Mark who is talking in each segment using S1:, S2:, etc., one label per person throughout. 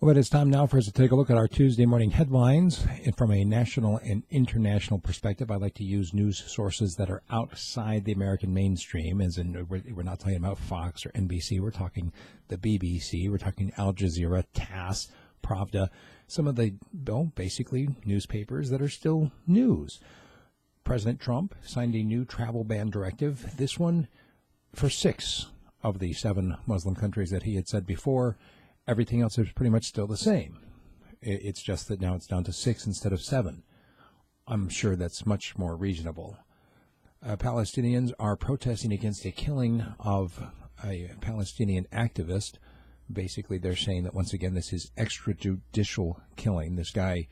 S1: Well, it is time now for us to take a look at our Tuesday morning headlines. And from a national and international perspective, I like to use news sources that are outside the American mainstream, as in we're not talking about Fox or NBC. We're talking the BBC. We're talking Al Jazeera, TASS, Pravda, some of the, basically newspapers that are still news. President Trump signed a new travel ban directive, this one for 6 of the 7 Muslim countries that he had said before. Everything else is pretty much still the same. It's just that now it's down to 6 instead of 7. I'm sure that's much more reasonable. Palestinians are protesting against a killing of a Palestinian activist. Basically, they're saying that, once again, this is extrajudicial killing. This guy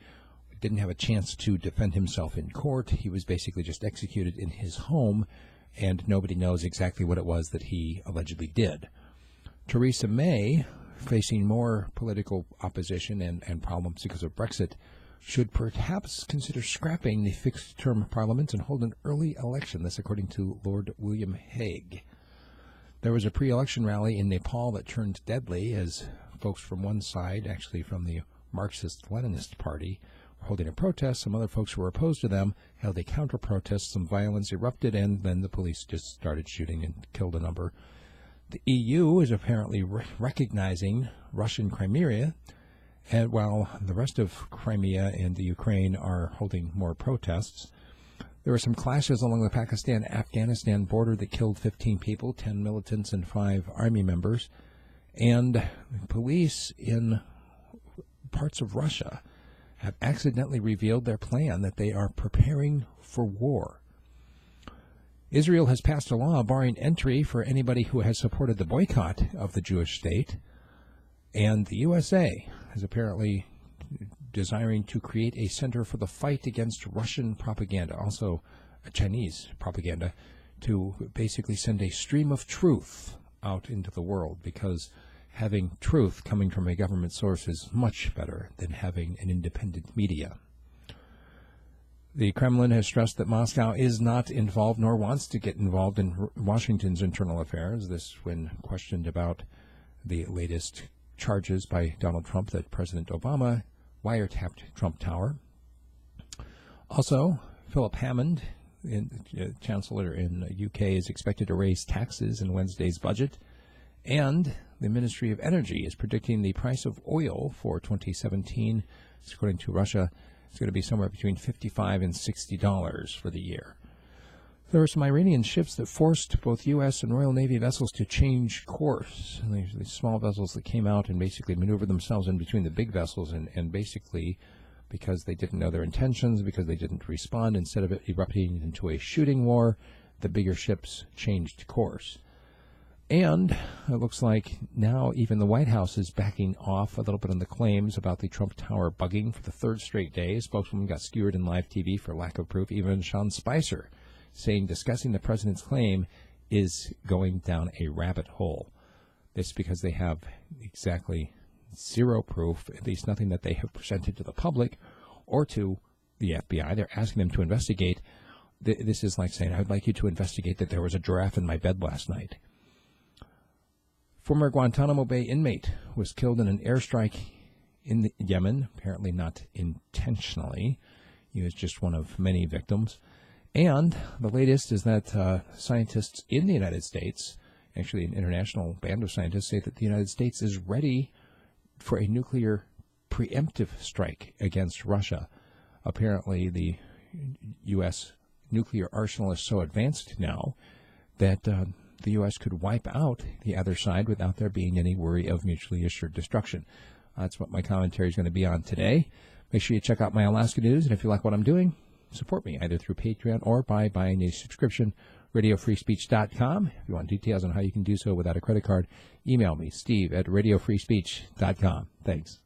S1: didn't have a chance to defend himself in court. He was basically just executed in his home, and nobody knows exactly what it was that he allegedly did. Theresa May, facing more political opposition and problems because of Brexit, should perhaps consider scrapping the fixed-term parliament and hold an early election. This according to Lord William Hague. There was a pre-election rally in Nepal that turned deadly as folks from one side, actually from the Marxist-Leninist Party, were holding a protest. Some other folks who were opposed to them held a counter-protest. Some violence erupted, and then the police just started shooting and killed a number. The EU is apparently recognizing Russian Crimea, and while the rest of Crimea and the Ukraine are holding more protests. There were some clashes along the Pakistan-Afghanistan border that killed 15 people, 10 militants and 5 army members. And police in parts of Russia have accidentally revealed their plan that they are preparing for war. Israel has passed a law barring entry for anybody who has supported the boycott of the Jewish state. And the USA is apparently desiring to create a center for the fight against Russian propaganda, also Chinese propaganda, to basically send a stream of truth out into the world, because having truth coming from a government source is much better than having an independent media. The Kremlin has stressed that Moscow is not involved nor wants to get involved in Washington's internal affairs. This when questioned about the latest charges by Donald Trump that President Obama wiretapped Trump Tower. Also, Philip Hammond, Chancellor in the UK, is expected to raise taxes in Wednesday's budget. And the Ministry of Energy is predicting the price of oil for 2017, according to Russia, it's going to be somewhere between $55 and $60 for the year. There were some Iranian ships that forced both U.S. and Royal Navy vessels to change course. And these small vessels that came out and basically maneuvered themselves in between the big vessels, and basically because they didn't know their intentions, because they didn't respond, instead of it erupting into a shooting war, the bigger ships changed course. And it looks like now even the White House is backing off a little bit on the claims about the Trump Tower bugging for the 3rd straight day. A spokeswoman got skewered in live TV for lack of proof. Even Sean Spicer saying discussing the president's claim is going down a rabbit hole. This because they have exactly zero proof, at least nothing that they have presented to the public or to the FBI. They're asking them to investigate. This is like saying, I would like you to investigate that there was a giraffe in my bed last night. Former Guantanamo Bay inmate was killed in an airstrike in Yemen, apparently not intentionally. He was just one of many victims. And the latest is that scientists in the United States, actually an international band of scientists, say that the United States is ready for a nuclear preemptive strike against Russia. Apparently the U.S. nuclear arsenal is so advanced now that the U.S. could wipe out the other side without there being any worry of mutually assured destruction. That's what my commentary is going to be on today. Make sure you check out my Alaska News, and if you like what I'm doing, support me either through Patreon or by buying a subscription, radiofreespeech.com. If you want details on how you can do so without a credit card, email me, steve@radiofreespeech.com. Thanks.